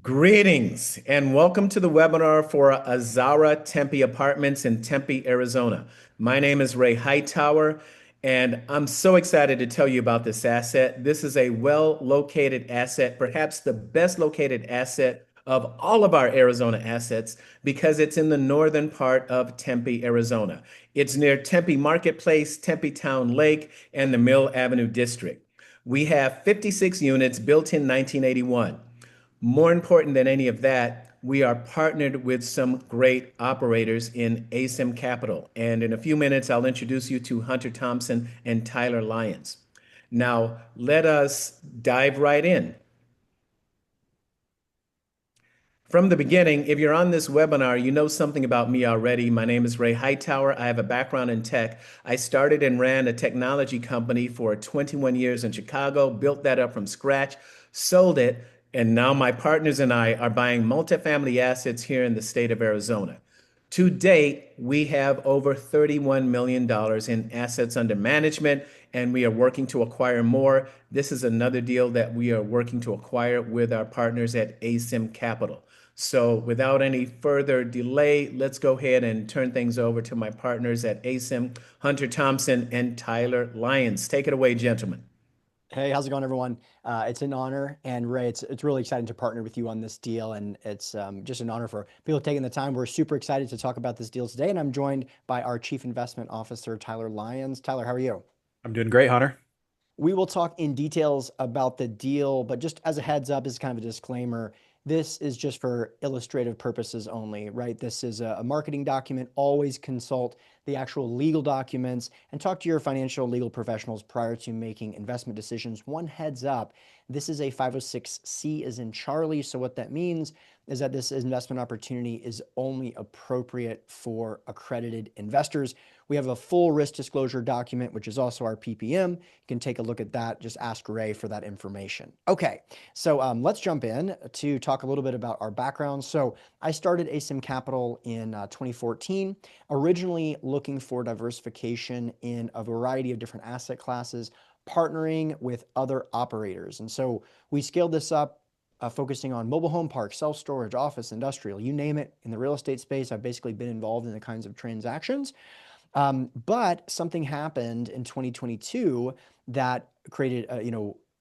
Greetings and welcome to the webinar for Azara Tempe Apartments in Tempe, Arizona. My name is Ray Hightower, and I'm so excited to tell you about this asset. This is a well-located asset, perhaps the best located asset of all of our Arizona assets because it's in the northern part of Tempe, Arizona. It's near Tempe Marketplace, Tempe Town Lake, and the Mill Avenue District. We have 56 units built in 1981. More important than any of that, we are partnered with some great operators in ASIM Capital. And in a few minutes, I'll introduce you to Hunter Thompson and Tyler Lyons. Now, let us dive right in. From the beginning, if you're on this webinar, you know something about me already. My name is Ray Hightower. I have a background in tech. I started and ran a technology company for 21 years in Chicago, built that up from scratch, sold it, and now my partners and I are buying multifamily assets here in the state of Arizona. To date, we have over $31 million in assets under management, and we are working to acquire more. This is another deal that we are working to acquire with our partners at ASIM Capital. So without any further delay, let's go ahead and turn things over to my partners at ASIM, Hunter Thompson and Tyler Lyons. Take it away, gentlemen. Hey, how's it going, everyone? It's an honor, and Ray, it's really exciting to partner with you on this deal, and it's just an honor for people taking the time. We're super excited to talk about this deal today, and I'm joined by our Chief Investment Officer, Tyler Lyons. Tyler, how are you? I'm doing great, Hunter. We will talk in details about the deal, but just as a heads up, as kind of a disclaimer, this is just for illustrative purposes only, right? This is a marketing document. Always consult the actual legal documents and talk to your financial legal professionals prior to making investment decisions. One heads up, this is a 506C as in Charlie. So what that means is that this investment opportunity is only appropriate for accredited investors. We have a full risk disclosure document, which is also our PPM. You can take a look at that. Just ask Ray for that information. Okay, so let's jump in to talk a little bit about our background. So I started ASIM Capital in 2014, originally looking for diversification in a variety of different asset classes, partnering with other operators. And so we scaled this up, focusing on mobile home parks, self-storage, office, industrial, you name it. In the real estate space, I've basically been involved in the kinds of transactions. But something happened in 2022 that created,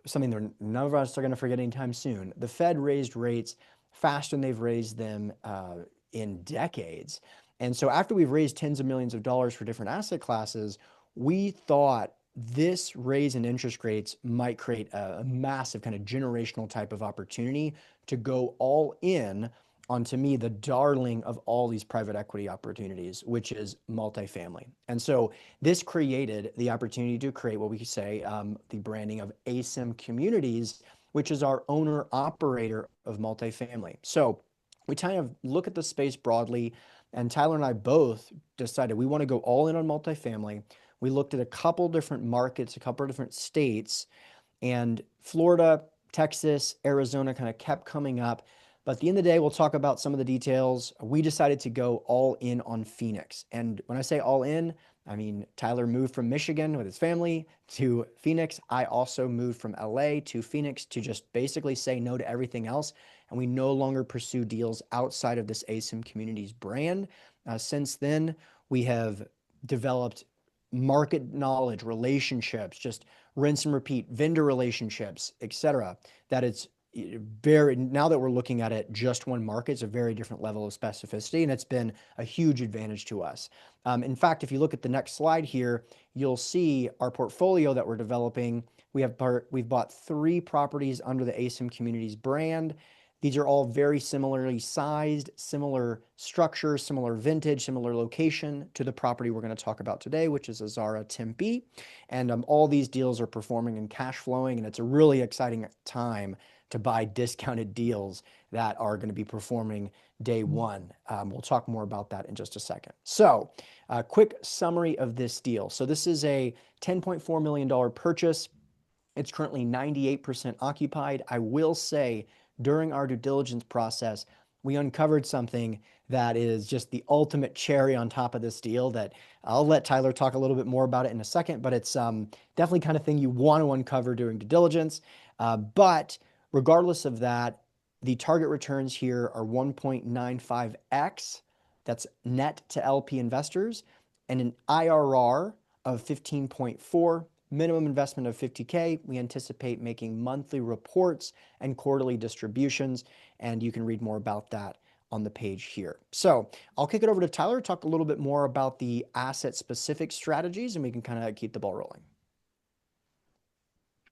something that none of us are going to forget anytime soon. The Fed raised rates faster than they've raised them in decades. And so after we've raised tens of millions of dollars for different asset classes, we thought this raise in interest rates might create a massive kind of generational type of opportunity to go all in on, to me, the darling of all these private equity opportunities, which is multifamily. And so this created the opportunity to create what we say the branding of ASIM Communities, which is our owner operator of multifamily. So we kind of look at the space broadly, and Tyler and I both decided we want to go all in on multifamily. We looked at a couple different markets, a couple different states, and Florida, Texas, Arizona kind of kept coming up. But at the end of the day, we'll talk about some of the details. We decided to go all in on Phoenix. And when I say all in, I mean, Tyler moved from Michigan with his family to Phoenix. I also moved from LA to Phoenix to just basically say no to everything else. And we no longer pursue deals outside of this ASIM Communities brand. Since then, we have developed market knowledge, relationships, just rinse and repeat, vendor relationships, etc. That it's very, now that we're looking at it, just one market, it's a very different level of specificity, and it's been a huge advantage to us. In fact, if you look at the next slide here, you'll see our portfolio that we're developing. We've bought 3 properties under the ASIM Communities brand. These are all very similarly sized, similar structure, similar vintage, similar location to the property we're going to talk about today, which is Azara Tempe. And all these deals are performing and cash flowing, and it's a really exciting time to buy discounted deals that are going to be performing day one. We'll talk more about that in just a second. So a quick summary of this deal. So this is a $10.4 million purchase. It's currently 98% occupied. I will say during our due diligence process, we uncovered something that is just the ultimate cherry on top of this deal that I'll let Tyler talk a little bit more about it in a second, but it's definitely kind of thing you want to uncover during due diligence. But regardless of that, The target returns here are 1.95x. That's net to LP investors, and an IRR of 15.4, minimum investment of 50K. We anticipate making monthly reports and quarterly distributions, and you can read more about that on the page here. So I'll kick it over to Tyler to talk a little bit more about the asset specific strategies, and we can kind of keep the ball rolling.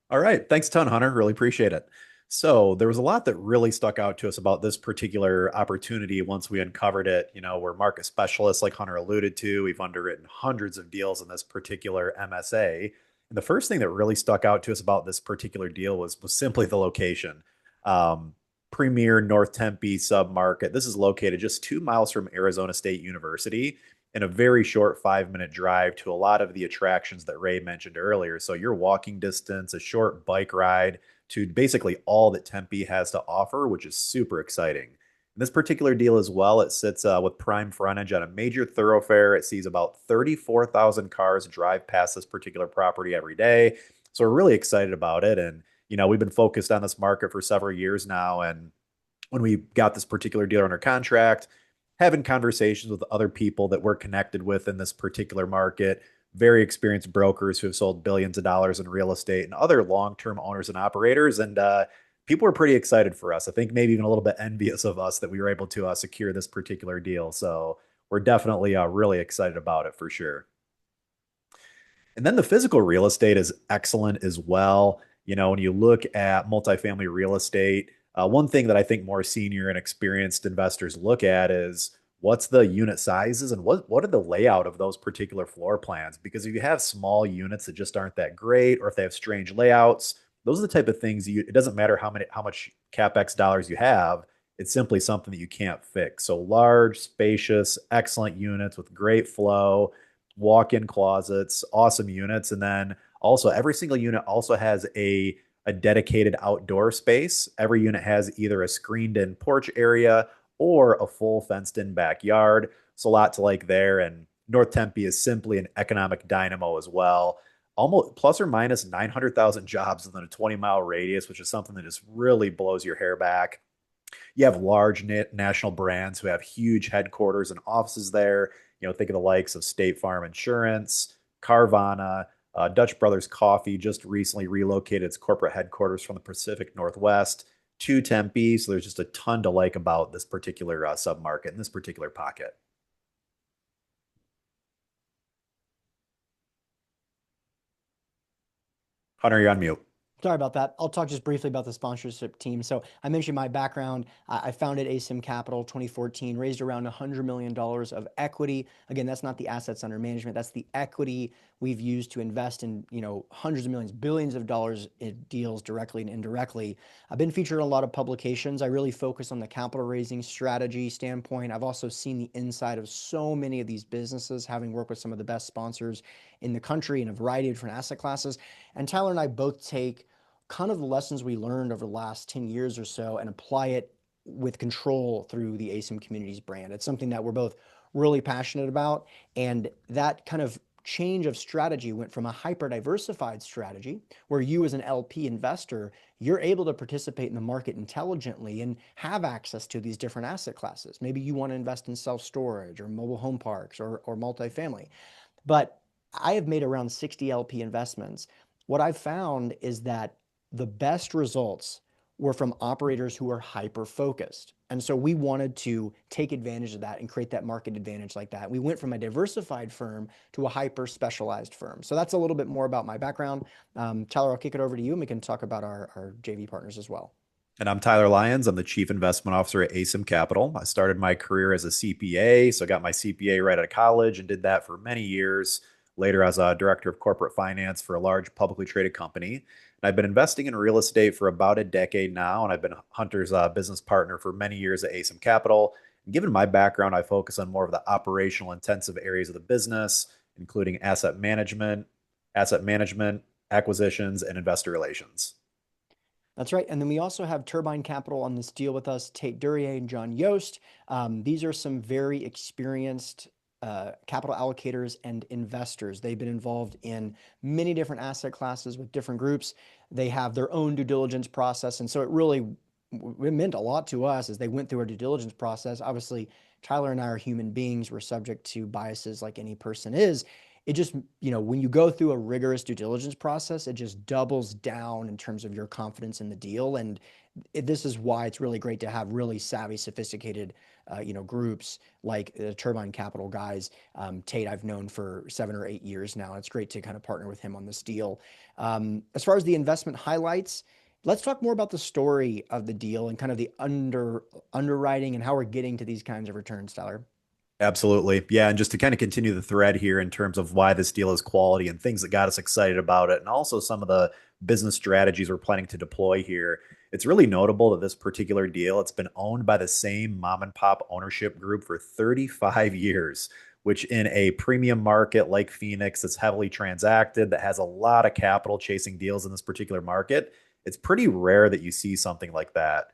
All right. Thanks a ton, Hunter. Really appreciate it. So there was a lot that really stuck out to us about this particular opportunity once we uncovered it. We're market specialists, like Hunter alluded to. We've underwritten hundreds of deals in this particular MSA. And the first thing that really stuck out to us about this particular deal was simply the location. Premier North Tempe submarket. This is located just 2 miles from Arizona State University, in a very short 5-minute drive to a lot of the attractions that Ray mentioned earlier. So your walking distance, a short bike ride to basically all that Tempe has to offer, which is super exciting. In this particular deal as well, it sits with prime frontage on a major thoroughfare. It sees about 34,000 cars drive past this particular property every day. So we're really excited about it. And, we've been focused on this market for several years now. And when we got this particular deal under contract, having conversations with other people that we're connected with in this particular market, very experienced brokers who have sold billions of dollars in real estate and other long-term owners and operators. And people were pretty excited for us. I think maybe even a little bit envious of us that we were able to secure this particular deal. So we're definitely really excited about it for sure. And then the physical real estate is excellent as well. When you look at multifamily real estate, one thing that I think more senior and experienced investors look at is what's the unit sizes and what are the layout of those particular floor plans? Because if you have small units that just aren't that great, or if they have strange layouts, those are the type of things it doesn't matter how much CapEx dollars you have. It's simply something that you can't fix. So large, spacious, excellent units with great flow, walk-in closets, awesome units. And then also every single unit also has a dedicated outdoor space. Every unit has either a screened in porch area or a full fenced in backyard. So a lot to like there. And North Tempe is simply an economic dynamo as well. Almost plus or minus 900,000 jobs within a 20-mile radius, which is something that just really blows your hair back. You have large national brands who have huge headquarters and offices there. Think of the likes of State Farm Insurance, Carvana, Dutch Brothers Coffee just recently relocated its corporate headquarters from the Pacific Northwest to Tempe. So there's just a ton to like about this particular submarket and this particular pocket. Hunter, you're on mute. Sorry about that. I'll talk just briefly about the sponsorship team. So I mentioned my background. I founded ASIM Capital 2014, raised around $100 million of equity. Again, that's not the assets under management. That's the equity we've used to invest in, hundreds of millions, billions of dollars in deals directly and indirectly. I've been featured in a lot of publications. I really focus on the capital raising strategy standpoint. I've also seen the inside of so many of these businesses, having worked with some of the best sponsors in the country in a variety of different asset classes. And Tyler and I both take kind of the lessons we learned over the last 10 years or so and apply it with control through the ASIM Communities brand. It's something that we're both really passionate about. And that kind of change of strategy went from a hyper diversified strategy where you as an LP investor, you're able to participate in the market intelligently and have access to these different asset classes. Maybe you want to invest in self-storage or mobile home parks or multifamily. But I have made around 60 LP investments. What I've found is that the best results were from operators who are hyper-focused. And so we wanted to take advantage of that and create that market advantage like that. We went from a diversified firm to a hyper-specialized firm. So that's a little bit more about my background. Tyler, I'll kick it over to you and we can talk about our JV partners as well. And I'm Tyler Lyons. I'm the Chief Investment Officer at ASIM Capital. I started my career as a CPA, so I got my CPA right out of college and did that for many years. Later, as a director of corporate finance for a large publicly traded company. And I've been investing in real estate for about a decade now, and I've been Hunter's business partner for many years at ASIM Capital. And given my background, I focus on more of the operational intensive areas of the business, including asset management, acquisitions, and investor relations. That's right. And then we also have Turbine Capital on this deal with us, Tate Duryea and John Yost. These are some very experienced capital allocators and investors. They've been involved in many different asset classes with different groups. They have their own due diligence process. And so it really it meant a lot to us as they went through our due diligence process. Obviously, Tyler and I are human beings. We're subject to biases like any person is. It just, when you go through a rigorous due diligence process, it just doubles down in terms of your confidence in the deal. And this is why it's really great to have really savvy, sophisticated, groups like the Turbine Capital guys. Tate, I've known for 7 or 8 years now. It's great to kind of partner with him on this deal. As far as the investment highlights, let's talk more about the story of the deal and kind of the underwriting and how we're getting to these kinds of returns, Tyler. Absolutely. Yeah. And just to kind of continue the thread here in terms of why this deal is quality and things that got us excited about it, and also some of the business strategies we're planning to deploy here. It's really notable that this particular deal, it's been owned by the same mom and pop ownership group for 35 years, which in a premium market like Phoenix that's heavily transacted, that has a lot of capital chasing deals in this particular market, it's pretty rare that you see something like that.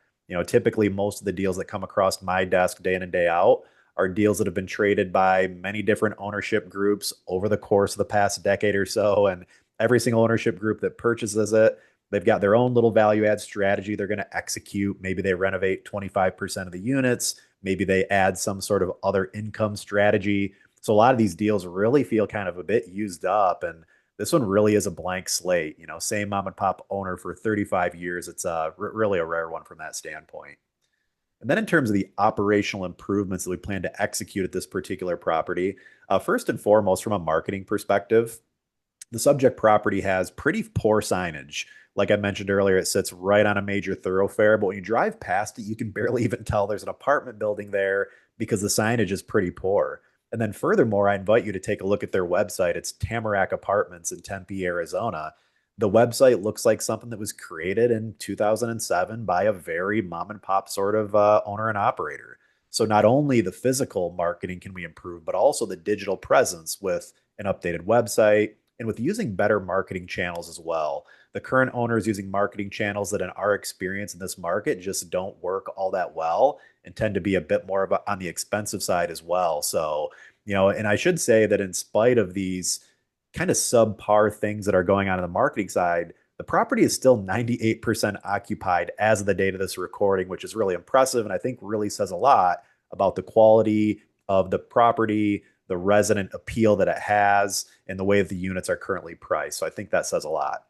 Typically most of the deals that come across my desk day in and day out are deals that have been traded by many different ownership groups over the course of the past decade or so. And every single ownership group that purchases it, they've got their own little value add strategy they're going to execute. Maybe they renovate 25% of the units. Maybe they add some sort of other income strategy. So a lot of these deals really feel kind of a bit used up. And this one really is a blank slate. Same mom and pop owner for 35 years. It's really a rare one from that standpoint. And then in terms of the operational improvements that we plan to execute at this particular property, first and foremost, from a marketing perspective, the subject property has pretty poor signage. Like I mentioned earlier, it sits right on a major thoroughfare, but when you drive past it, you can barely even tell there's an apartment building there because the signage is pretty poor. And then furthermore, I invite you to take a look at their website. It's Tamarack Apartments in Tempe, Arizona. The website looks like something that was created in 2007 by a very mom and pop sort of owner and operator. So not only the physical marketing can we improve, but also the digital presence with an updated website and with using better marketing channels as well. The current owner is using marketing channels that, in our experience in this market, just don't work all that well and tend to be a bit more of on the expensive side as well. So, and I should say that in spite of these kind of subpar things that are going on the marketing side, the property is still 98% occupied as of the date of this recording, which is really impressive. And I think really says a lot about the quality of the property, the resident appeal that it has, and the way that the units are currently priced. So I think that says a lot.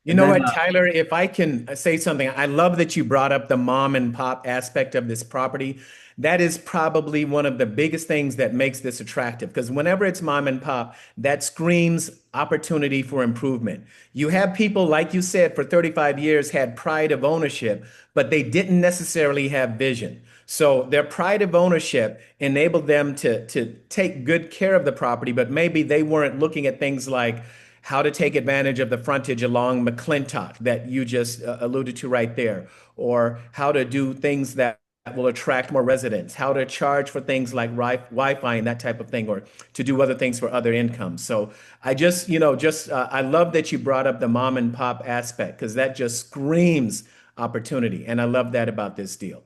You And know then what, Tyler, if I can say something, I love that you brought up the mom and pop aspect of this property. That is probably one of the biggest things that makes this attractive because whenever it's mom and pop, that screams opportunity for improvement. You have people, like you said, for 35 years had pride of ownership, but they didn't necessarily have vision. So their pride of ownership enabled them to take good care of the property, but maybe they weren't looking at things like how to take advantage of the frontage along McClintock that you just alluded to right there, or how to do things that will attract more residents, how to charge for things like Wi-Fi and that type of thing, or to do other things for other incomes. So I just, I love that you brought up the mom and pop aspect because that just screams opportunity. And I love that about this deal.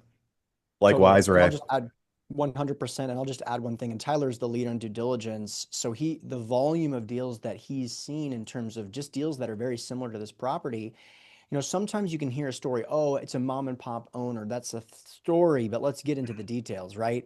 Totally. likewise, And I'll Ray. just add 100%. And I'll just add one thing. And Tyler's the lead on due diligence. So the volume of deals that he's seen in terms of just deals that are very similar to this property, sometimes you can hear a story, oh, it's a mom and pop owner. That's a story, but let's get into the details, right?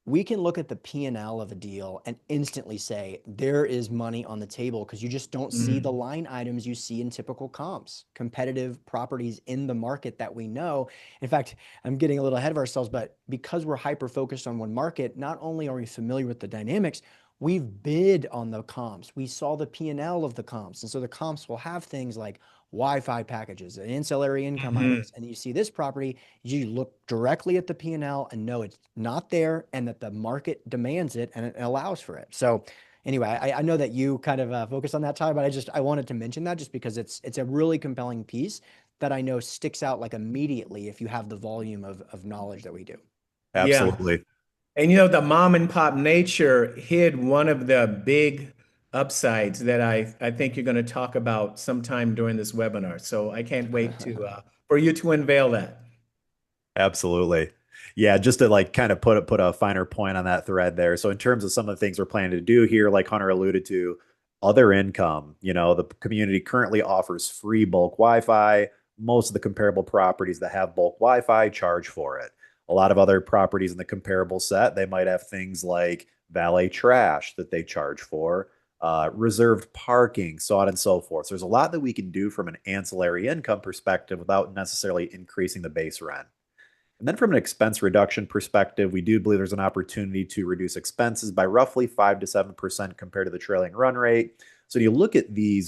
We can look at the P&L of a deal and instantly say there is money on the table because you just don't see the Mhm. line items you see in typical comps, competitive properties in the market that we know. In fact, I'm getting a little ahead of ourselves, but because we're hyper focused on one market, not only are we familiar with the dynamics, we've bid on the comps. We saw the P&L of the comps. And so the comps will have things like Wi-Fi packages and ancillary income Mhm. items. And you see this property, you look directly at the P&L and know it's not there and that the market demands it and it allows for it. So anyway, I know that you kind of focus on that, Tyler, but I wanted to mention that just because it's a really compelling piece that I know sticks out like immediately if you have the volume of knowledge that we do. Yeah. Absolutely. And the mom and pop nature hid one of the big upsides that I think you're going to talk about sometime during this webinar. So I can't wait to for you to unveil that. Absolutely. Yeah, just to like kind of put a finer point on that thread there. So in terms of some of the things we're planning to do here, like Hunter alluded to, other income, the community currently offers free bulk Wi-Fi, most of the comparable properties that have bulk Wi-Fi charge for it. A lot of other properties in the comparable set, they might have things like valet trash that they charge for, reserved parking, so on and so forth. So there's a lot that we can do from an ancillary income perspective without necessarily increasing the base rent. And then from an expense reduction perspective, we do believe there's an opportunity to reduce expenses by roughly 5 to 7% compared to the trailing run rate. So you look at the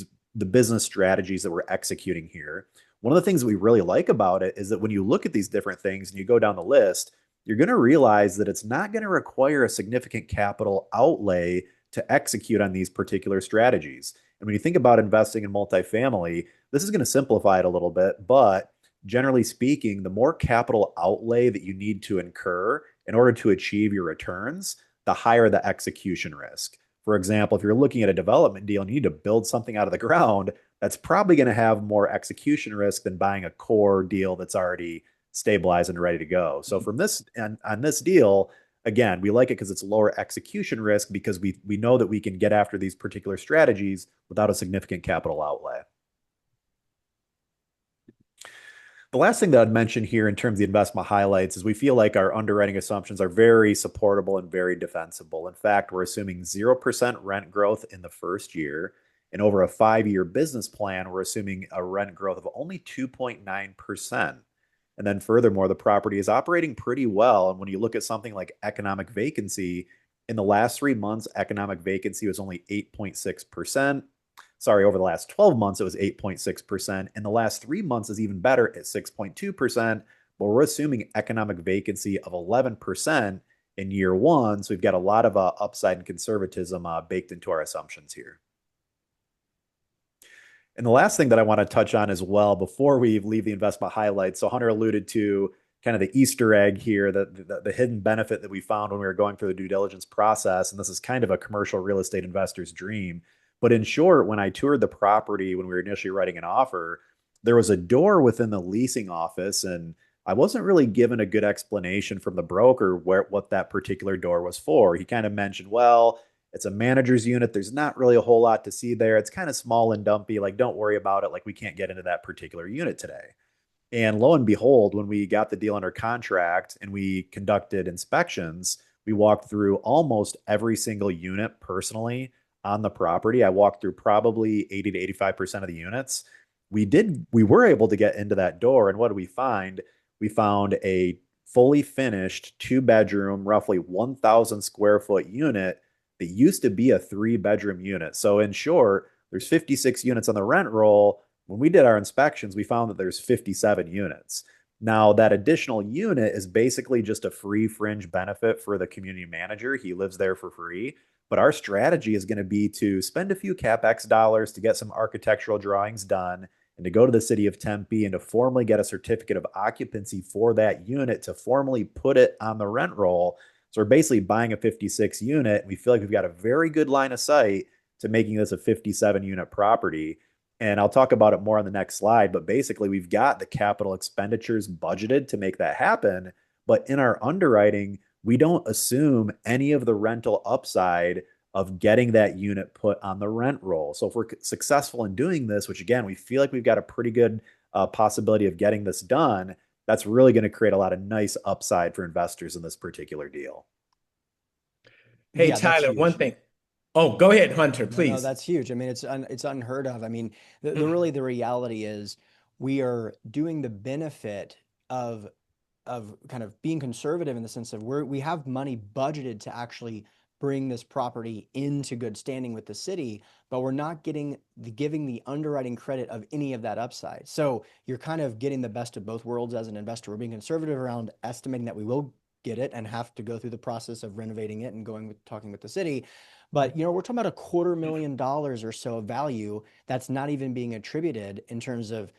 business strategies that we're executing here. One of the things that we really like about it is that when you look at these different things and you go down the list, you're going to realize that it's not going to require a significant capital outlay to execute on these particular strategies. And when you think about investing in multifamily, this is going to simplify it a little bit, but generally speaking, the more capital outlay that you need to incur in order to achieve your returns, the higher the execution risk. For example, if you're looking at a development deal and you need to build something out of the ground, that's probably going to have more execution risk than buying a core deal that's already stabilized and ready to go. So from this on this deal, again, we like it because it's lower execution risk because we know that we can get after these particular strategies without a significant capital outlay. The last thing that I'd mention here in terms of the investment highlights is we feel like our underwriting assumptions are very supportable and very defensible. In fact, we're assuming 0% rent growth in the first year. And over a 5-year business plan, we're assuming a rent growth of only 2.9%. And then furthermore, the property is operating pretty well. And when you look at something like economic vacancy, in the last 3 months, economic vacancy was only 8.6%. Sorry, over the last 12 months, it was 8.6%. And the last 3 months is even better at 6.2%. But we're assuming economic vacancy of 11% in year one. So we've got a lot of upside and conservatism baked into our assumptions here. And the last thing that I want to touch on as well before we leave the investment highlights. So Hunter alluded to kind of the Easter egg here, the hidden benefit that we found when we were going through the due diligence process. And this is kind of a commercial real estate investor's dream. But in short, when I toured the property, when we were initially writing an offer, there was a door within the leasing office, and I wasn't really given a good explanation from the broker what that particular door was for. He kind of mentioned, well, it's a manager's unit. There's not really a whole lot to see there. It's kind of small and dumpy. Like, don't worry about it. Like, we can't get into that particular unit today. And lo and behold, when we got the deal under contract and we conducted inspections, we walked through almost every single unit personally on the property. I walked through probably 80 to 85% of the units. We were able to get into that door. And what did we find? We found a fully finished 2-bedroom, roughly 1,000 square foot unit that used to be a 3-bedroom unit. So in short, there's 56 units on the rent roll. When we did our inspections, we found that there's 57 units. Now, that additional unit is basically just a free fringe benefit for the community manager. He lives there for free. But our strategy is going to be to spend a few CapEx dollars to get some architectural drawings done and to go to the city of Tempe and to formally get a certificate of occupancy for that unit to formally put it on the rent roll. So we're basically buying a 56 unit. And we feel like we've got a very good line of sight to making this a 57 unit property. And I'll talk about it more on the next slide, but basically we've got the capital expenditures budgeted to make that happen. But in our underwriting, we don't assume any of the rental upside of getting that unit put on the rent roll. So if we're successful in doing this, which again, we feel like we've got a pretty good possibility of getting this done, that's really going to create a lot of nice upside for investors in this particular deal. Hey, Yeah, that's Tyler, one huge. thing. Oh, go ahead, Hunter, No, please. that's huge. I mean, it's unheard of. I mean, the reality is we are doing the benefit of kind of being conservative in the sense of we have money budgeted to actually bring this property into good standing with the city, but we're not giving the underwriting credit of any of that upside. So you're kind of getting the best of both worlds as an investor. We're being conservative around estimating that we will get it and have to go through the process of renovating it and talking with the city. But we're talking about $250,000 or so of value that's not even being attributed in terms of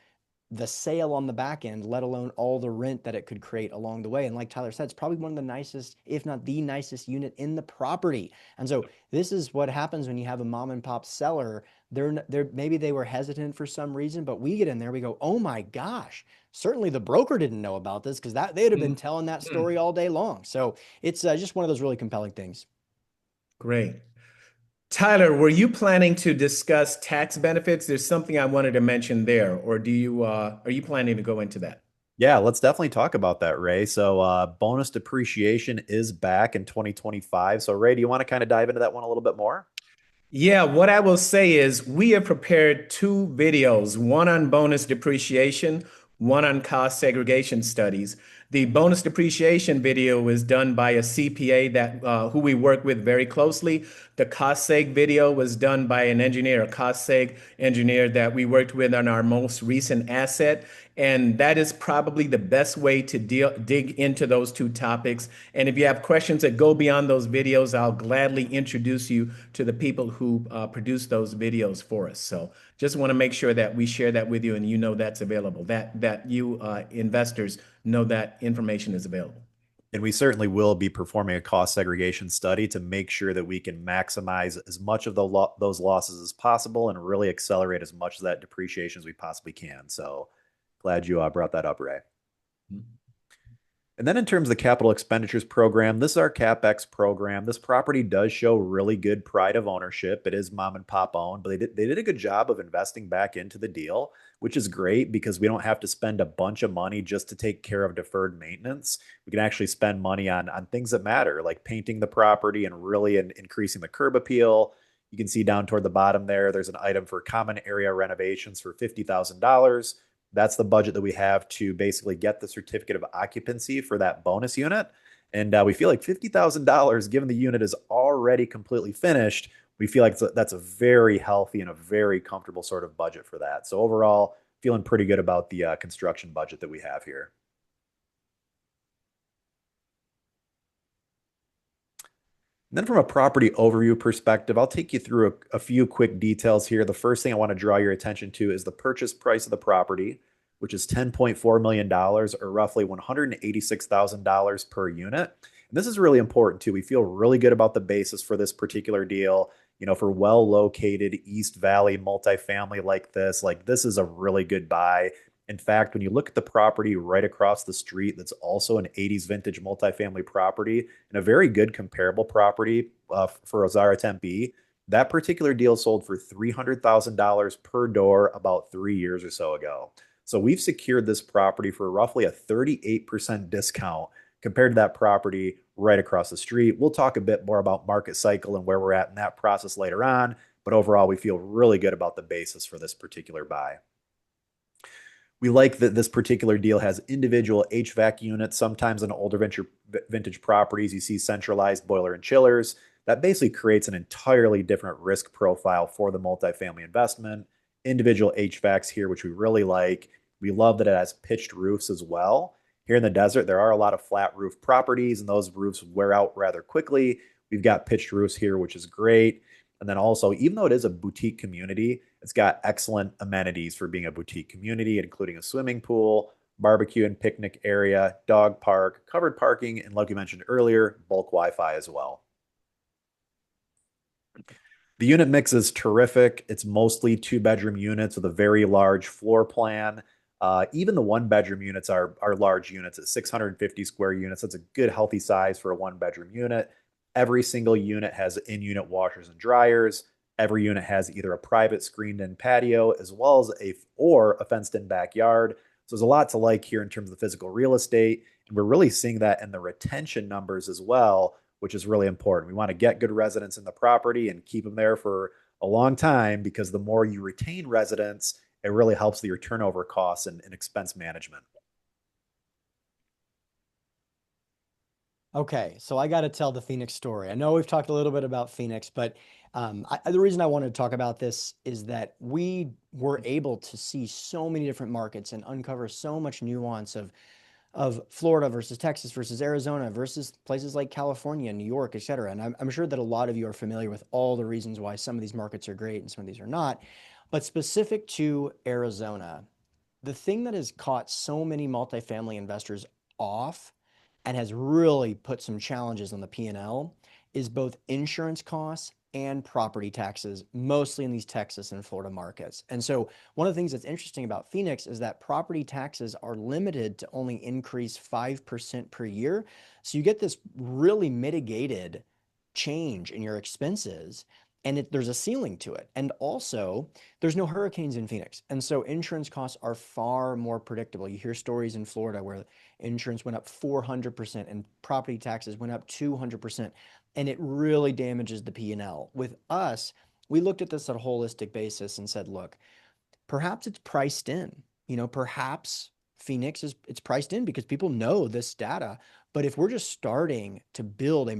the sale on the back end, let alone all the rent that it could create along the way. And like Tyler said, it's probably one of the nicest, if not the nicest unit in the property. And so this is what happens when you have a mom and pop seller. They're maybe they were hesitant for some reason, but we get in there, we go, oh my gosh, certainly the broker didn't know about this because they'd have been telling that story all day long. So it's just one of those really compelling things. Great. Tyler, were you planning to discuss tax benefits? There's something I wanted to mention there, or are you planning to go into that? Yeah, let's definitely talk about that, Ray. So, bonus depreciation is back in 2025. So, Ray, do you want to kind of dive into that one a little bit more? Yeah, what I will say is we have prepared two videos, one on bonus depreciation, one on cost segregation studies. The bonus depreciation video was done by a CPA that who we work with very closely. The cost seg video was done by an engineer, a cost seg engineer that we worked with on our most recent asset. And that is probably the best way to dig into those two topics. And if you have questions that go beyond those videos, I'll gladly introduce you to the people who produce those videos for us. So just want to make sure that we share that with you and you know that's available, that you investors know that information is available. And we certainly will be performing a cost segregation study to make sure that we can maximize as much of those losses as possible and really accelerate as much of that depreciation as we possibly can. So glad you brought that up, Ray. And then in terms of the capital expenditures program, this is our CapEx program. This property does show really good pride of ownership. It is mom and pop owned, but they did a good job of investing back into the deal, which is great because we don't have to spend a bunch of money just to take care of deferred maintenance. We can actually spend money on things that matter, like painting the property and really increasing the curb appeal. You can see down toward the bottom there's an item for common area renovations for $50,000. That's the budget that we have to basically get the certificate of occupancy for that bonus unit. And we feel like $50,000, given the unit is already completely finished, we feel like that's a very healthy and a very comfortable sort of budget for that. So overall, feeling pretty good about the construction budget that we have here. And then from a property overview perspective, I'll take you through a few quick details here. The first thing I want to draw your attention to is the purchase price of the property, which is $10.4 million or roughly $186,000 per unit. And this is really important too. We feel really good about the basis for this particular deal. You know, for well-located East Valley multifamily like this is a really good buy. In fact, when you look at the property right across the street, that's also an 80s vintage multifamily property and a very good comparable property for Azara Tempe. That particular deal sold for $300,000 per door about 3 years or so ago. So we've secured this property for roughly a 38% discount compared to that property right across the street. We'll talk a bit more about market cycle and where we're at in that process later on, but overall, we feel really good about the basis for this particular buy. We like that this particular deal has individual HVAC units. Sometimes in older vintage properties, you see centralized boiler and chillers. That basically creates an entirely different risk profile for the multifamily investment. Individual HVACs here, which we really like. We love that it has pitched roofs as well. Here in the desert, there are a lot of flat roof properties, and those roofs wear out rather quickly. We've got pitched roofs here, which is great. And then also, even though it is a boutique community, it's got excellent amenities for being a boutique community, including a swimming pool, barbecue and picnic area, dog park, covered parking, and like we mentioned earlier, bulk Wi-Fi as well. The unit mix is terrific. It's mostly two-bedroom units with a very large floor plan. Even the one-bedroom units are large units at 650 square units. That's a good, healthy size for a one-bedroom unit. Every single unit has in-unit washers and dryers. Every unit has either a private screened-in patio as well as a fenced-in backyard. So there's a lot to like here in terms of the physical real estate, and we're really seeing that in the retention numbers as well, which is really important. We want to get good residents in the property and keep them there for a long time because the more you retain residents, it really helps your turnover costs and expense management. Okay, so I got to tell the Phoenix story. I know we've talked a little bit about Phoenix, but the reason I wanted to talk about this is that we were able to see so many different markets and uncover so much nuance of Florida versus Texas versus Arizona versus places like California, New York, et cetera. And I'm sure that a lot of you are familiar with all the reasons why some of these markets are great and some of these are not. But specific to Arizona, the thing that has caught so many multifamily investors off and has really put some challenges on the P&L is both insurance costs and property taxes, mostly in these Texas and Florida markets. And so one of the things that's interesting about Phoenix is that property taxes are limited to only increase 5% per year. So you get this really mitigated change in your expenses. and there's a ceiling to it. And also, there's no hurricanes in Phoenix. And so insurance costs are far more predictable. You hear stories in Florida where insurance went up 400% and property taxes went up 200%. And it really damages the P&L. With us, we looked at this at a holistic basis and said, look, perhaps it's priced in. Perhaps Phoenix is it's priced in because people know this data. But if we're just starting to build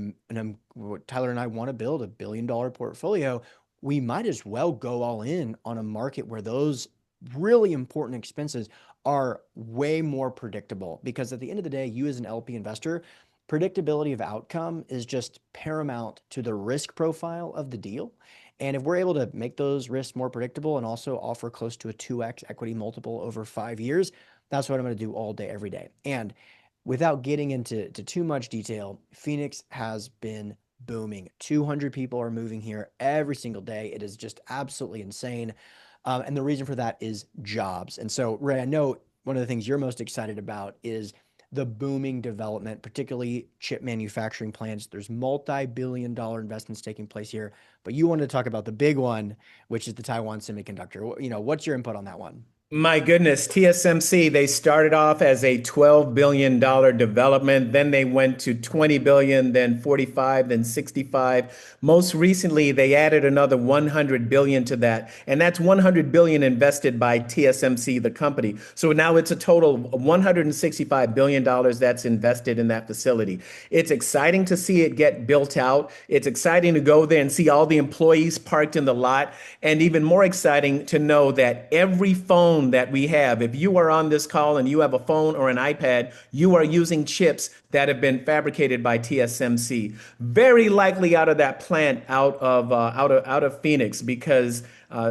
what Tyler and I want to build $1 billion portfolio, we might as well go all in on a market where those really important expenses are way more predictable. Because at the end of the day, you as an LP investor, predictability of outcome is just paramount to the risk profile of the deal. And if we're able to make those risks more predictable and also offer close to a 2x equity multiple over 5 years, that's what I'm going to do all day, every day. And without getting into too much detail, Phoenix has been booming. 200 people are moving here every single day. It is just absolutely insane. And the reason for that is jobs. And so, Ray, I know one of the things you're most excited about is the booming development, particularly chip manufacturing plants. There's multi-billion-dollar investments taking place here, but you wanted to talk about the big one, which is the Taiwan Semiconductor. What's your input on that one? My goodness, TSMC, they started off as a $12 billion development. Then they went to 20 billion, then 45, then 65. Most recently, they added another 100 billion to that. And that's 100 billion invested by TSMC, the company. So now it's a total of $165 billion that's invested in that facility. It's exciting to see it get built out. It's exciting to go there and see all the employees parked in the lot. And even more exciting to know that every phone that we have, if you are on this call and you have a phone or an iPad, you are using chips that have been fabricated by TSMC. Very likely out of that plant out of Phoenix because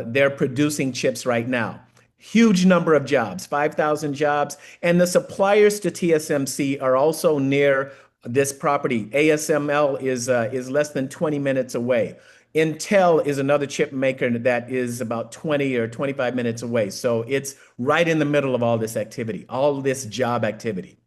they're producing chips right now. Huge number of jobs, 5,000 jobs. And the suppliers to TSMC are also near this property. ASML is less than 20 minutes away. Intel is another chip maker that is about 20 or 25 minutes away. So it's right in the middle of all this activity, all this job activity.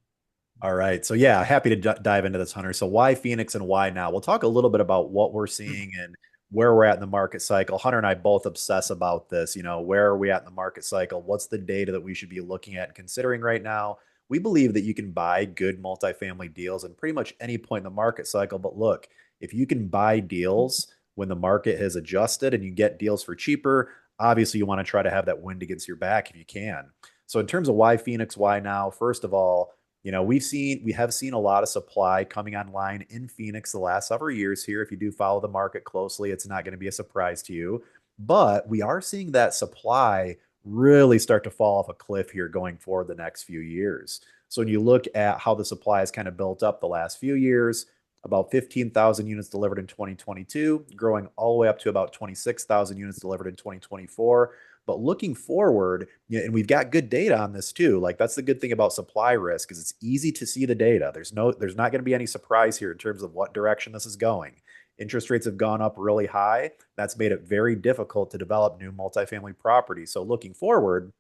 All right. So yeah, happy to dive into this, Hunter. So why Phoenix and why now? We'll talk a little bit about what we're seeing and where we're at in the market cycle. Hunter and I both obsess about this. Where are we at in the market cycle? What's the data that we should be looking at and considering right now? We believe that you can buy good multifamily deals in pretty much any point in the market cycle. But look, if you can buy deals when the market has adjusted and you get deals for cheaper, obviously you want to try to have that wind against your back if you can. So in terms of why Phoenix, why now? First of all, we have seen a lot of supply coming online in Phoenix the last several years here. If you do follow the market closely, it's not going to be a surprise to you. But we are seeing that supply really start to fall off a cliff here going forward the next few years. So when you look at how the supply has kind of built up the last few years, about 15,000 units delivered in 2022, growing all the way up to about 26,000 units delivered in 2024. But looking forward, and we've got good data on this too. Like that's the good thing about supply risk is it's easy to see the data. There's not going to be any surprise here in terms of what direction this is going. Interest rates have gone up really high. That's made it very difficult to develop new multifamily properties. So looking forward,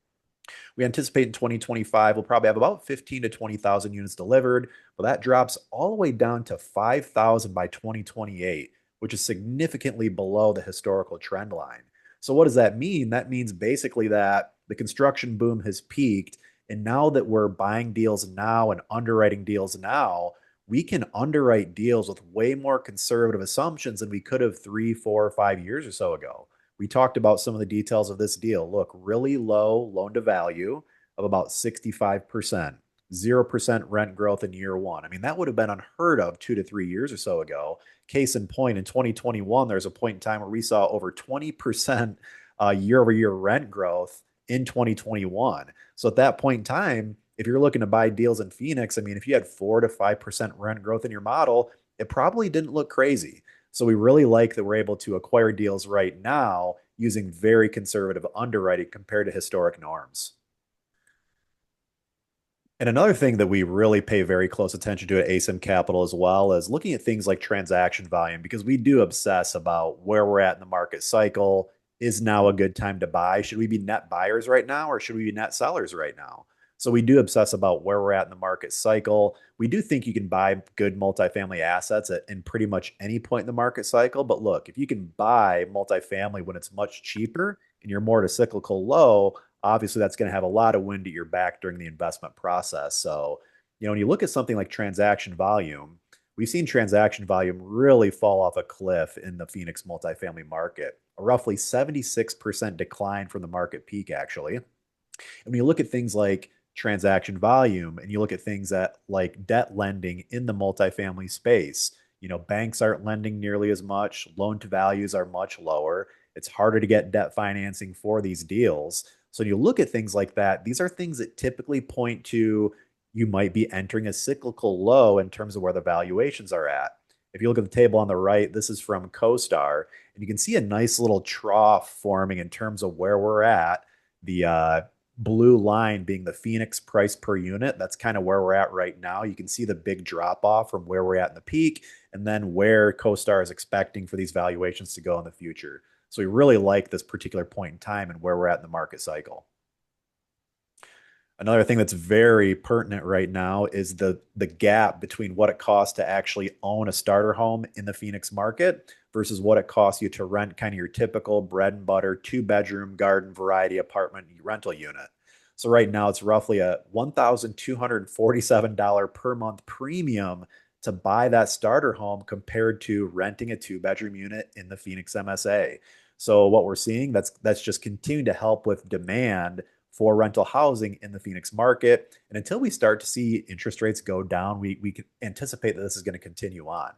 we anticipate in 2025, we'll probably have about 15 to 20,000 units delivered, but that drops all the way down to 5,000 by 2028, which is significantly below the historical trend line. So what does that mean? That means basically that the construction boom has peaked. And now that we're buying deals now and underwriting deals now, we can underwrite deals with way more conservative assumptions than we could have 3, 4, or 5 years or so ago. We talked about some of the details of this deal. Look, really low loan to value of about 65%, 0% rent growth in year one. I mean, that would have been unheard of 2 to 3 years or so ago. Case in point, in 2021, there's a point in time where we saw over 20% year over year rent growth in 2021. So at that point in time, if you're looking to buy deals in Phoenix, I mean, if you had 4 to 5% rent growth in your model, it probably didn't look crazy. So we really like that we're able to acquire deals right now using very conservative underwriting compared to historic norms. And another thing that we really pay very close attention to at ASIM Capital as well is looking at things like transaction volume, because we do obsess about where we're at in the market cycle. Is now a good time to buy? Should we be net buyers right now or should we be net sellers right now? So we do obsess about where we're at in the market cycle. We do think you can buy good multifamily assets in pretty much any point in the market cycle. But look, if you can buy multifamily when it's much cheaper and you're more at a cyclical low, obviously that's going to have a lot of wind at your back during the investment process. So, when you look at something like transaction volume, we've seen transaction volume really fall off a cliff in the Phoenix multifamily market, a roughly 76% decline from the market peak, actually. And when you look at things like transaction volume and you look at things that like debt lending in the multifamily space, banks aren't lending nearly as much, loan to values are much lower. It's harder to get debt financing for these deals. So when you look at things like that, these are things that typically point to you might be entering a cyclical low in terms of where the valuations are at. If you look at the table on the right, this is from CoStar, and you can see a nice little trough forming in terms of where we're at. The blue line being the Phoenix price per unit. That's kind of where we're at right now. You can see the big drop off from where we're at in the peak and then where CoStar is expecting for these valuations to go in the future. So we really like this particular point in time and where we're at in the market cycle. Another thing that's very pertinent right now is the gap between what it costs to actually own a starter home in the Phoenix market versus what it costs you to rent kind of your typical bread and butter 2-bedroom garden variety apartment rental unit. So right now it's roughly a $1,247 per month premium to buy that starter home compared to renting a 2-bedroom unit in the Phoenix MSA. So what we're seeing, that's just continuing to help with demand for rental housing in the Phoenix market. And until we start to see interest rates go down, we can anticipate that this is going to continue on.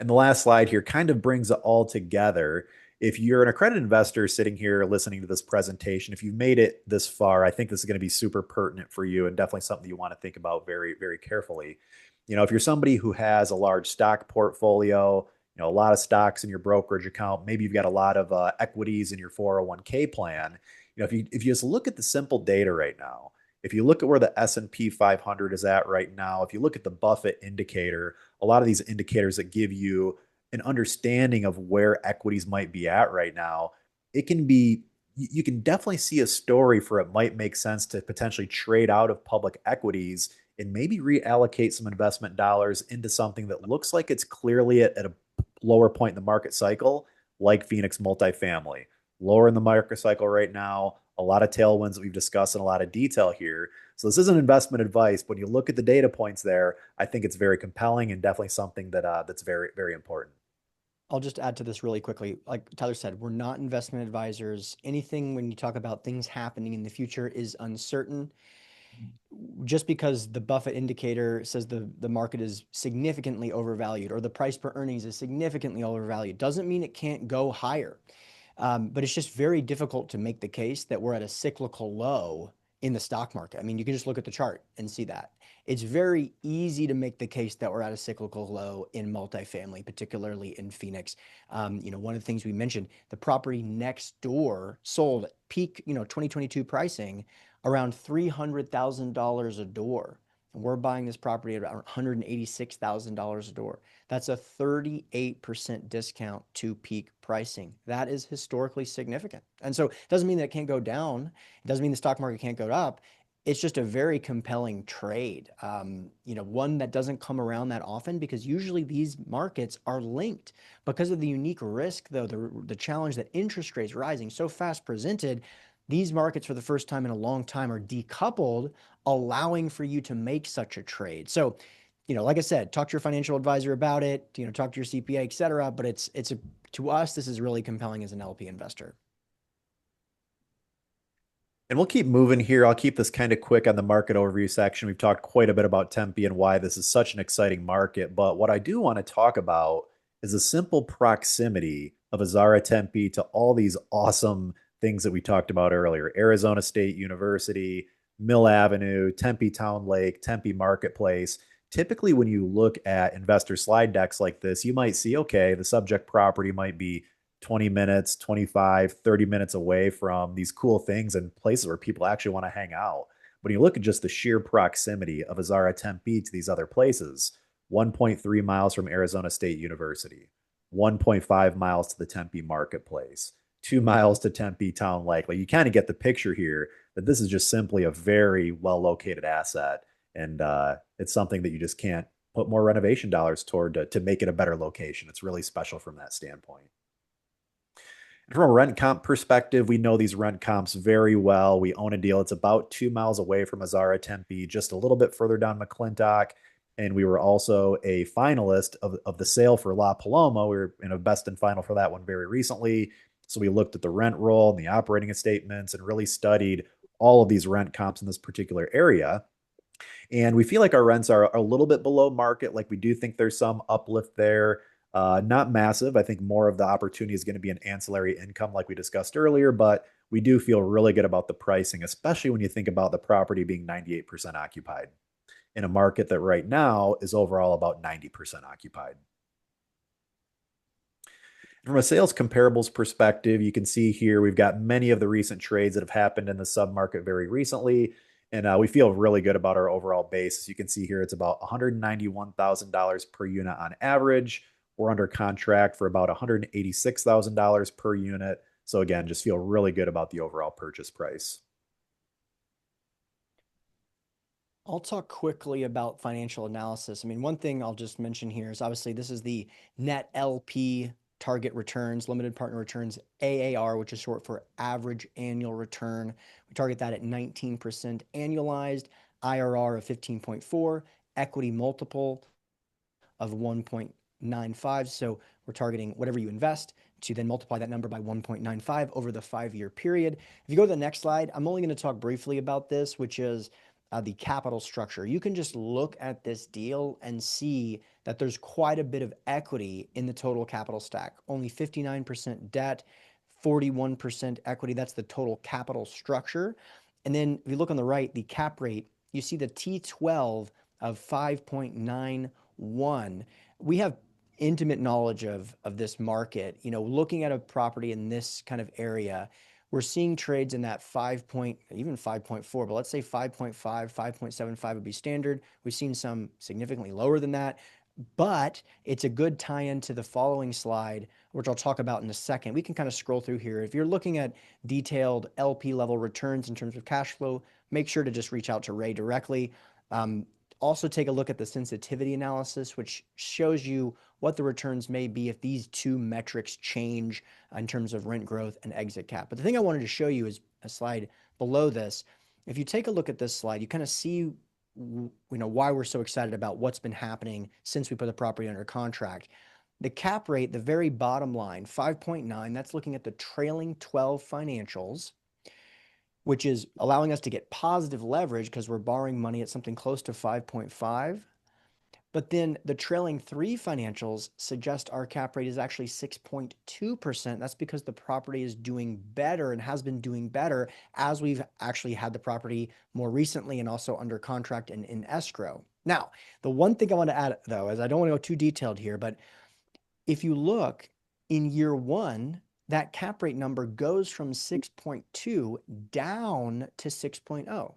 And the last slide here kind of brings it all together. If you're an accredited investor sitting here listening to this presentation, if you've made it this far, I think this is going to be super pertinent for you and definitely something you want to think about very, very carefully. If you're somebody who has a large stock portfolio, a lot of stocks in your brokerage account, maybe you've got a lot of equities in your 401k plan. If you just look at the simple data right now, if you look at where the S&P 500 is at right now, if you look at the Buffett indicator, a lot of these indicators that give you an understanding of where equities might be at right now, you can definitely see a story for it might make sense to potentially trade out of public equities and maybe reallocate some investment dollars into something that looks like it's clearly at a lower point in the market cycle, like Phoenix multifamily. Lower in the market cycle right now, a lot of tailwinds that we've discussed in a lot of detail here. So this isn't investment advice, but when you look at the data points there, I think it's very compelling and definitely something that's very, very important. I'll just add to this really quickly. Like Tyler said, we're not investment advisors. Anything when you talk about things happening in the future is uncertain. Just because the Buffett indicator says the market is significantly overvalued or the price per earnings is significantly overvalued doesn't mean it can't go higher. But it's just very difficult to make the case that we're at a cyclical low in the stock market. I mean, you can just look at the chart and see that. It's very easy to make the case that we're at a cyclical low in multifamily, particularly in Phoenix. One of the things we mentioned, the property next door sold at peak, 2022 pricing around $300,000 a door. And we're buying this property at around $186,000 a door. That's a 38% discount to peak pricing. That is historically significant. And so it doesn't mean that it can't go down. It doesn't mean the stock market can't go up. It's just a very compelling trade. One that doesn't come around that often because usually these markets are linked because of the unique risk, though, the challenge that interest rates rising so fast presented. These markets for the first time in a long time are decoupled, allowing for you to make such a trade. So, like I said, talk to your financial advisor about it, talk to your CPA, et cetera. But to us, this is really compelling as an LP investor. And we'll keep moving here. I'll keep this kind of quick on the market overview section. We've talked quite a bit about Tempe and why this is such an exciting market. But what I do want to talk about is the simple proximity of Azara Tempe to all these awesome things that we talked about earlier. Arizona State University, Mill Avenue, Tempe Town Lake, Tempe Marketplace. Typically, when you look at investor slide decks like this, you might see, okay, the subject property might be 20 minutes, 25, 30 minutes away from these cool things and places where people actually want to hang out. When you look at just the sheer proximity of Azara Tempe to these other places, 1.3 miles from Arizona State University, 1.5 miles to the Tempe Marketplace, 2 miles to Tempe Town Lake. Like you kind of get the picture here. that this is just simply a very well located asset. And it's something that you just can't put more renovation dollars toward to make it a better location. It's really special from that standpoint. And from a rent comp perspective, we know these rent comps very well. We own a deal. It's about 2 miles away from Azara Tempe, just a little bit further down McClintock. And we were also a finalist of the sale for La Paloma. We were in a best and final for that one very recently. So we looked at the rent roll and the operating statements and really studied all of these rent comps in this particular area. And we feel like our rents are a little bit below market. Like we do think there's some uplift there. Not massive. I think more of the opportunity is going to be an ancillary income, like we discussed earlier, but we do feel really good about the pricing, especially when you think about the property being 98% occupied in a market that right now is overall about 90% occupied. From a sales comparables perspective, you can see here we've got many of the recent trades that have happened in the submarket very recently. And we feel really good about our overall base. As you can see here, it's about $191,000 per unit on average. We're under contract for about $186,000 per unit. So again, just feel really good about the overall purchase price. I'll talk quickly about financial analysis. I mean, one thing I'll just mention here is obviously this is the net LP target returns, limited partner returns, AAR, which is short for average annual return. We target that at 19% annualized, IRR of 15.4, equity multiple of 1.95. So we're targeting whatever you invest to then multiply that number by 1.95 over the 5-year period. If you go to the next slide, I'm only going to talk briefly about this, which is the capital structure. You can just look at this deal and see that there's quite a bit of equity in the total capital stack. Only 59% debt, 41% equity. That's the total capital structure. And then if you look on the right, the cap rate, you see the T12 of 5.91. We have intimate knowledge of this market. You know, looking at a property in this kind of area, we're seeing trades in that 5 point, even 5.4, but let's say 5.5, 5.75 would be standard. We've seen some significantly lower than that, but it's a good tie-in to the following slide, which I'll talk about in a second. We can kind of scroll through here. If you're looking at detailed LP level returns in terms of cash flow, make sure to just reach out to Ray directly. Also take a look at the sensitivity analysis, which shows you what the returns may be if these two metrics change in terms of rent growth and exit cap. But the thing I wanted to show you is a slide below this. If you take a look at this slide, you kind of see why we're so excited about what's been happening since we put the property under contract. The cap rate, the very bottom line, 5.9, that's looking at the trailing 12 financials, which is allowing us to get positive leverage because we're borrowing money at something close to 5.5. But then the trailing 3 financials suggest our cap rate is actually 6.2%. That's because the property is doing better and has been doing better as we've actually had the property more recently and also under contract and in escrow. Now, the one thing I want to add, though, is I don't want to go too detailed here, but if you look in year 1, that cap rate number goes from 6.2 down to 6.0.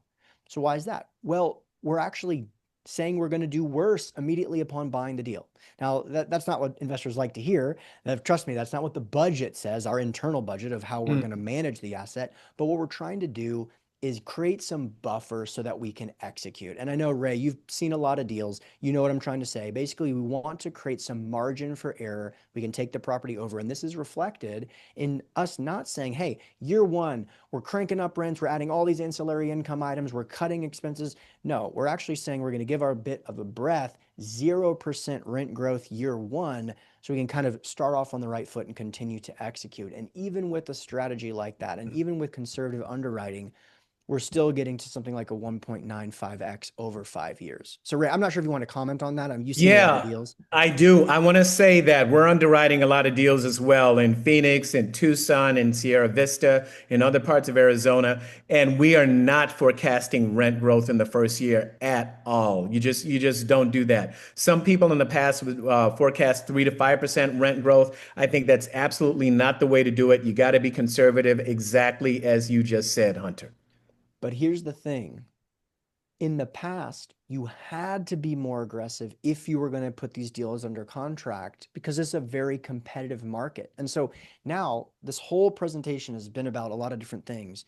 So why is that? Well, we're actually saying we're going to do worse immediately upon buying the deal. Now, that's not what investors like to hear. Trust me, that's not what the budget says, our internal budget of how we're going to manage the asset. But what we're trying to do is create some buffer so that we can execute. And I know, Ray, you've seen a lot of deals. You know what I'm trying to say. Basically, we want to create some margin for error. We can take the property over. And this is reflected in us not saying, hey, year 1, we're cranking up rents. We're adding all these ancillary income items. We're cutting expenses. No, we're actually saying we're going to give our bit of a breath, 0% rent growth year 1, so we can kind of start off on the right foot and continue to execute. And even with a strategy like that, and even with conservative underwriting, we're still getting to something like a 1.95x over 5 years. So Ray, I'm not sure if you want to comment on that. You've seen a lot of Yeah, deals. I do. I want to say that we're underwriting a lot of deals as well in Phoenix and Tucson and Sierra Vista and other parts of Arizona. And we are not forecasting rent growth in the first year at all. You just don't do that. Some people in the past would forecast 3 to 5% rent growth. I think that's absolutely not the way to do it. You got to be conservative, exactly as you just said, Hunter. But here's the thing. In the past, you had to be more aggressive if you were going to put these deals under contract because it's a very competitive market. And so now this whole presentation has been about a lot of different things.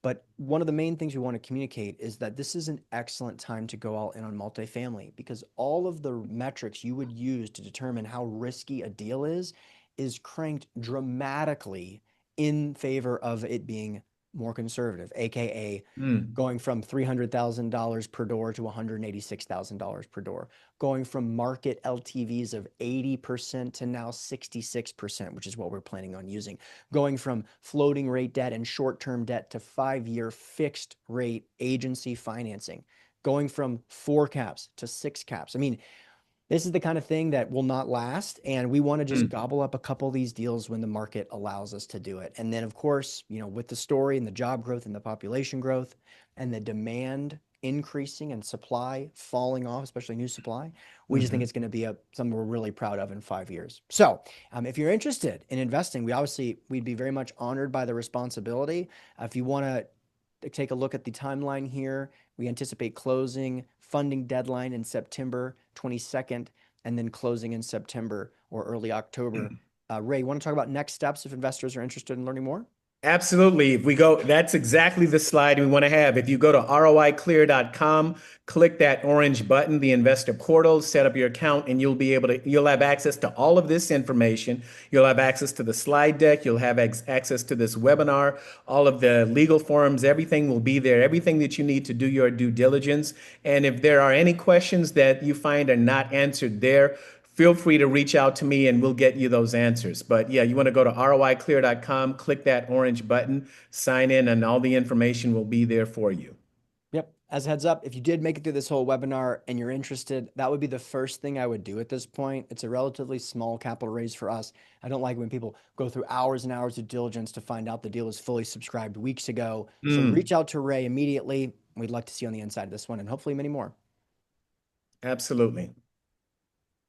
But one of the main things we want to communicate is that this is an excellent time to go all in on multifamily because all of the metrics you would use to determine how risky a deal is cranked dramatically in favor of it being more conservative, aka Mm, going from $300,000 per door to $186,000 per door, going from market LTVs of 80% to now 66%, which is what we're planning on using, going from floating rate debt and short-term debt to 5-year fixed rate agency financing, going from 4 caps to 6 caps. I mean, this is the kind of thing that will not last, and we want to just mm, gobble up a couple of these deals when the market allows us to do it. And then, of course, with the story and the job growth and the population growth and the demand increasing and supply falling off, especially new supply, we just think mhm. it's going to be something we're really proud of in 5 years. So, if you're interested in investing, we'd be very much honored by the responsibility. If you want to take a look at the timeline here, we anticipate closing funding deadline in September 22nd and then closing in September or early October. Ray, you want to talk about next steps if investors are interested in learning more? Absolutely. If we go, that's exactly the slide we want to have. If you go to ROIClear.com, click that orange button, the investor portal, set up your account, and you'll have access to all of this information. You'll have access to the slide deck. You'll have access to this webinar, all of the legal forms, everything will be there, everything that you need to do your due diligence. And if there are any questions that you find are not answered there, feel free to reach out to me and we'll get you those answers. But yeah, you want to go to ROIClear.com, click that orange button, sign in, and all the information will be there for you. Yep. As a heads up, if you did make it through this whole webinar and you're interested, that would be the first thing I would do at this point. It's a relatively small capital raise for us. I don't like when people go through hours and hours of diligence to find out the deal is fully subscribed weeks ago. So Mm, reach out to Ray immediately. We'd like to see you on the inside of this one and hopefully many more. absolutely.